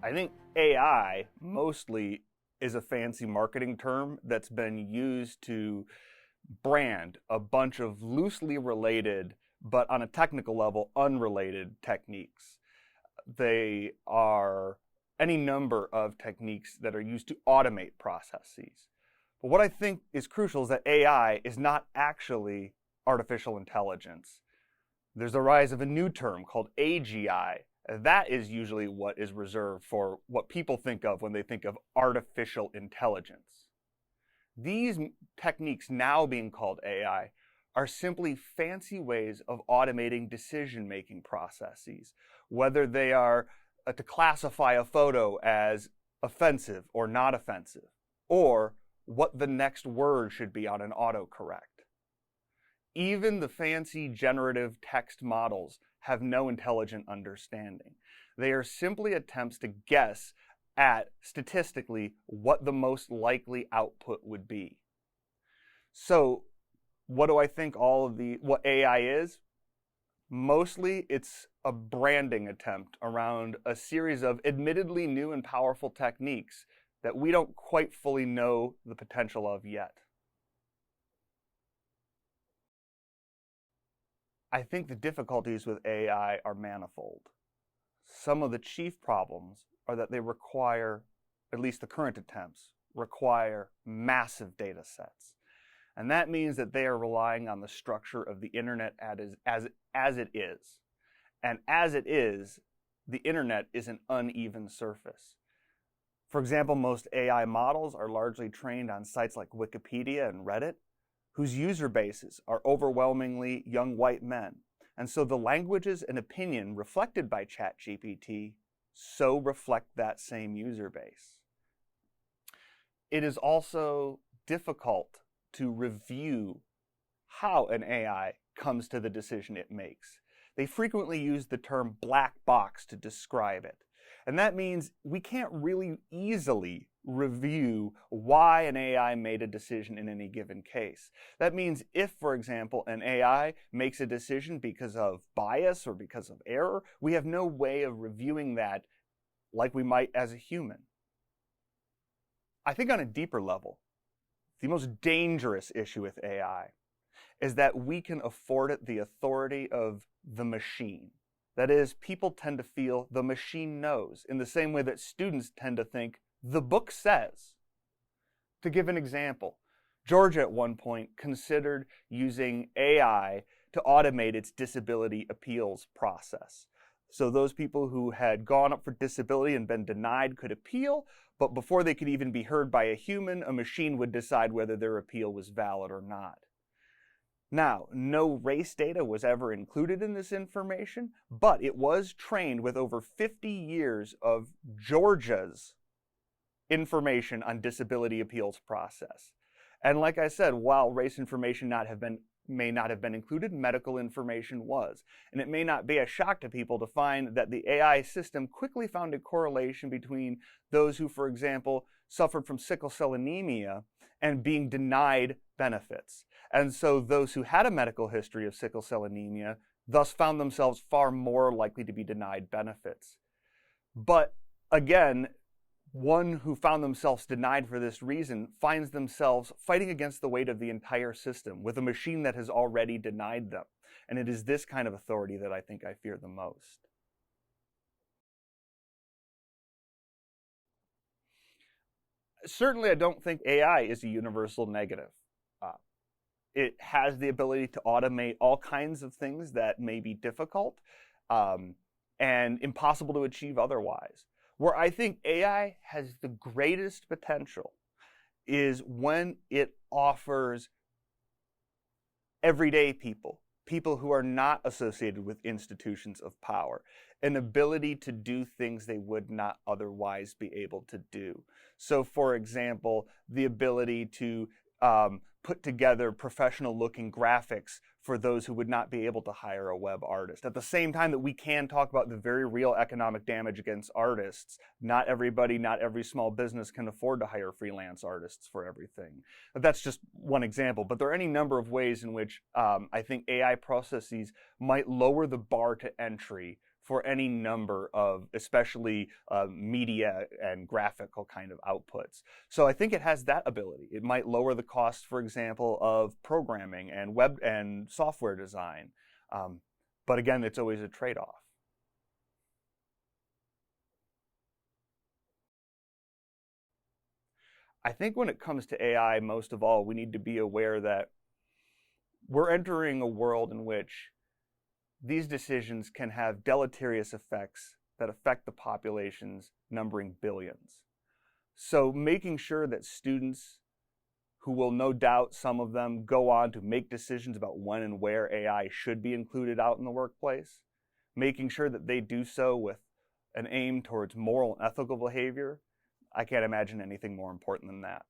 I think AI mostly is a fancy marketing term that's been used to brand a bunch of loosely related, but on a technical level, unrelated techniques. They are any number of techniques that are used to automate processes. But what I think is crucial is that AI is not actually artificial intelligence. There's a rise of a new term called AGI. That is usually what is reserved for what people think of when they think of artificial intelligence. These techniques now being called AI are simply fancy ways of automating decision-making processes, whether they are to classify a photo as offensive or not offensive, or what the next word should be on an autocorrect. Even the fancy generative text models have no intelligent understanding. They are simply attempts to guess at, statistically, what the most likely output would be. So, what do I think what AI is? Mostly, it's a branding attempt around a series of admittedly new and powerful techniques that we don't quite fully know the potential of yet. I think the difficulties with AI are manifold. Some of the chief problems are that they require, at least the current attempts, require massive data sets. And that means that they are relying on the structure of the internet as it is. And as it is, the internet is an uneven surface. For example, most AI models are largely trained on sites like Wikipedia and Reddit, whose user bases are overwhelmingly young white men. And so the languages and opinion reflected by ChatGPT so reflect that same user base. It is also difficult to review how an AI comes to the decision it makes. They frequently use the term black box to describe it. And that means we can't really easily review why an AI made a decision in any given case. That means if, for example, an AI makes a decision because of bias or because of error, we have no way of reviewing that like we might as a human. I think on a deeper level, the most dangerous issue with AI is that we can afford it the authority of the machine. That is, people tend to feel the machine knows, in the same way that students tend to think the book says. To give an example, Georgia at one point considered using AI to automate its disability appeals process. So those people who had gone up for disability and been denied could appeal, but before they could even be heard by a human, a machine would decide whether their appeal was valid or not. Now, no race data was ever included in this information, but it was trained with over 50 years of Georgia's information on disability appeals process. And like I said, while race information may not have been included, medical information was. And it may not be a shock to people to find that the AI system quickly found a correlation between those who, for example, suffered from sickle cell anemia and being denied benefits. And so those who had a medical history of sickle cell anemia thus found themselves far more likely to be denied benefits. But again, one who found themselves denied for this reason finds themselves fighting against the weight of the entire system with a machine that has already denied them. And it is this kind of authority that I think I fear the most. Certainly, I don't think AI is a universal negative. It has the ability to automate all kinds of things that may be difficult and impossible to achieve otherwise. Where I think AI has the greatest potential is when it offers everyday people who are not associated with institutions of power, an ability to do things they would not otherwise be able to do. So, for example, the ability to put together professional-looking graphics for those who would not be able to hire a web artist. At the same time that we can talk about the very real economic damage against artists, not everybody, not every small business can afford to hire freelance artists for everything. But that's just one example, but there are any number of ways in which I think AI processes might lower the bar to entry for any number of, especially media and graphical kind of outputs. So I think it has that ability. It might lower the cost, for example, of programming and web and software design. But again, it's always a trade-off. I think when it comes to AI, most of all, we need to be aware that we're entering a world in which these decisions can have deleterious effects that affect the populations numbering billions. So making sure that students, who will no doubt, some of them, go on to make decisions about when and where AI should be included out in the workplace, making sure that they do so with an aim towards moral and ethical behavior, I can't imagine anything more important than that.